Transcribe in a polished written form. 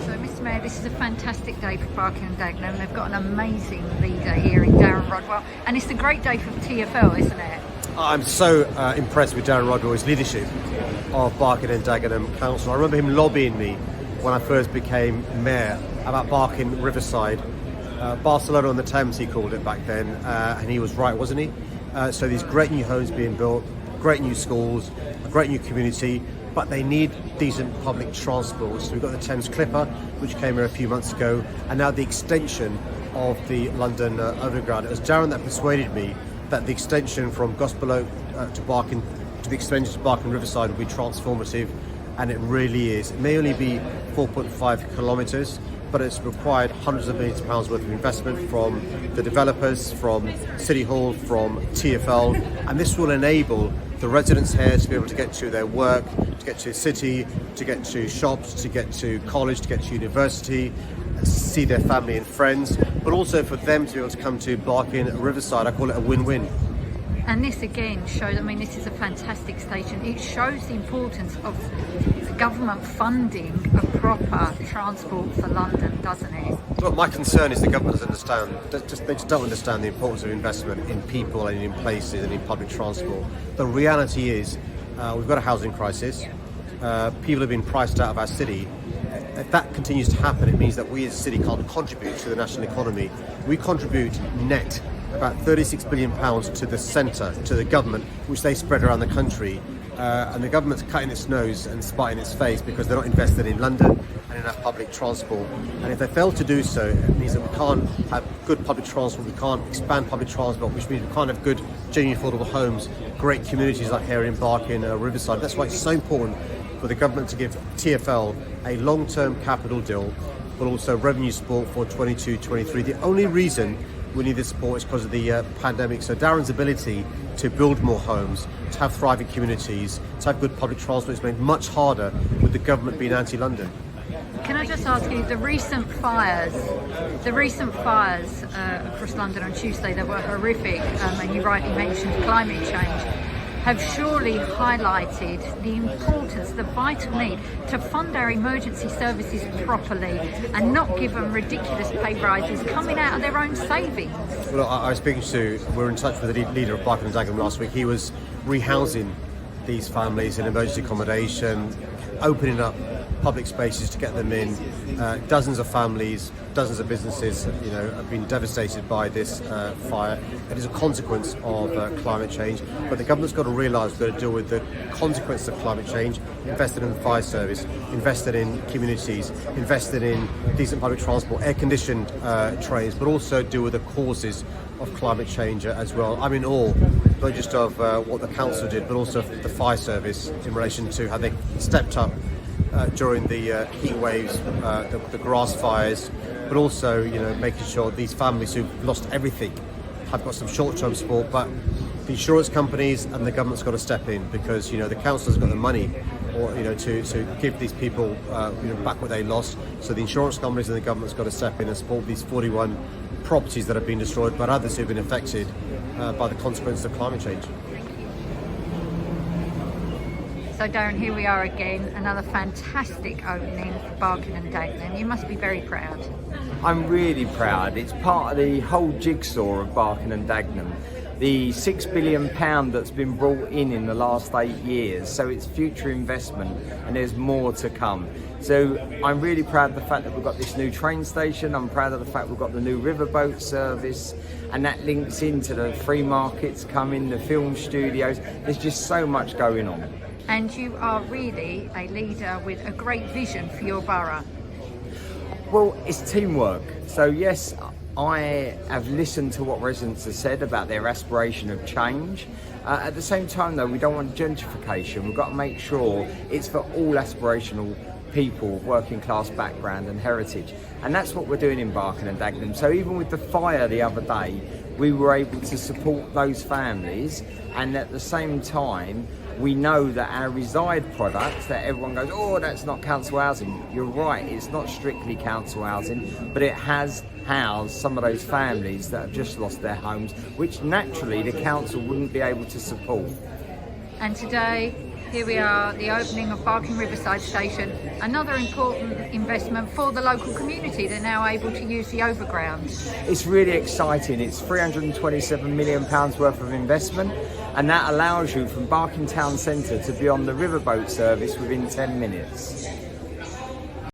So, Mr. Mayor, this is a fantastic day for Barking and Dagenham. They've got an amazing leader here in Darren Rodwell, and it's a great day for TfL, isn't it? I'm so impressed with Darren Rodwell's leadership of Barking and Dagenham Council. I remember him lobbying me when I first became mayor about Barking Riverside. Barcelona on the Thames, he called it back then, and he was right, wasn't he? So these great new homes being built, great new schools, a great new community, but they need decent public transport. So we've got the Thames Clipper, which came here a few months ago, and now the extension of the London Overground. It was Darren that persuaded me that the extension from Gospel Oak to Barking, to the extension to Barking Riverside will be transformative, and it really is. It may only be 4.5 kilometres, but it's required hundreds of millions of pounds worth of investment from the developers, from City Hall, from TfL, and this will enable the residents here to be able to get to their work, to get to the city, to get to shops, to get to college, to get to university, see their family and friends, but also for them to be able to come to Barking Riverside. I call it a win-win. And this again shows, I mean, this is a fantastic station. It shows the importance of government funding a proper transport for London, doesn't it? Well, my concern is the government doesn't understand, they just don't understand the importance of investment in people and in places and in public transport. The reality is we've got a housing crisis. People have been priced out of our city. If that continues to happen, it means that we as a city can't contribute to the national economy. We contribute net about £36 billion to the centre, to the government, which they spread around the country. And the government's cutting its nose and spitting its face because they're not invested in London and in our public transport. And if they fail to do so, it means that we can't have good public transport, we can't expand public transport, which means we can't have good, genuine affordable homes, great communities like here in Barking Riverside. That's why it's so important for the government to give TfL a long-term capital deal, but also revenue support for 22-23. The only reason we need this support is because of the pandemic. So Darren's ability to build more homes, to have thriving communities, to have good public transport is made much harder with the government being anti-London. Can I just ask you, the recent fires across London on Tuesday that were horrific, and you rightly mentioned climate change, have surely highlighted the importance, the vital need to fund our emergency services properly and not give them ridiculous pay rises coming out of their own savings. Well, I was speaking to, we were in touch with the leader of Barking and Dagenham last week. He was rehousing these families in emergency accommodation, opening up public spaces to get them in. Dozens of families, dozens of businesses, have been devastated by this fire. It is a consequence of climate change, but the government's got to realise we've got to deal with the consequences of climate change, invested in the fire service, invested in communities, invested in decent public transport, air-conditioned trains, but also deal with the causes of climate change as well. I'm in awe, not just of what the council did, but also of the fire service in relation to how they stepped up during the heat waves, the grass fires, but also making sure these families who've lost everything have got some short-term support. But the insurance companies and the government's got to step in, because the council's got the money, or to give these people back what they lost. So the insurance companies and the government's got to step in and support these 41 properties that have been destroyed, but others who've been affected by the consequences of climate change. So Darren, here we are again, another fantastic opening for Barking and Dagenham. You must be very proud. I'm really proud. It's part of the whole jigsaw of Barking and Dagenham. The £6 billion that's been brought in the last 8 years, so it's future investment and there's more to come. So I'm really proud of the fact that we've got this new train station. I'm proud of the fact we've got the new riverboat service, and that links into the free markets coming, the film studios. There's just so much going on. And you are really a leader with a great vision for your borough. Well, it's teamwork. So yes, I have listened to what residents have said about their aspiration of change. At the same time though, we don't want gentrification. We've got to make sure it's for all aspirational people, working class background and heritage. And that's what we're doing in Barking and Dagenham. So even with the fire the other day, we were able to support those families, and at the same time, we know that our Reside product, that everyone goes, oh, that's not council housing. You're right, it's not strictly council housing, but it has housed some of those families that have just lost their homes, which naturally the council wouldn't be able to support. And today, Here we are, the opening of Barking Riverside Station, another important investment for the local community. They're now able to use the overground. It's really exciting. It's £327 million worth of investment, and that allows you from Barking Town Centre to be on the riverboat service within 10 minutes.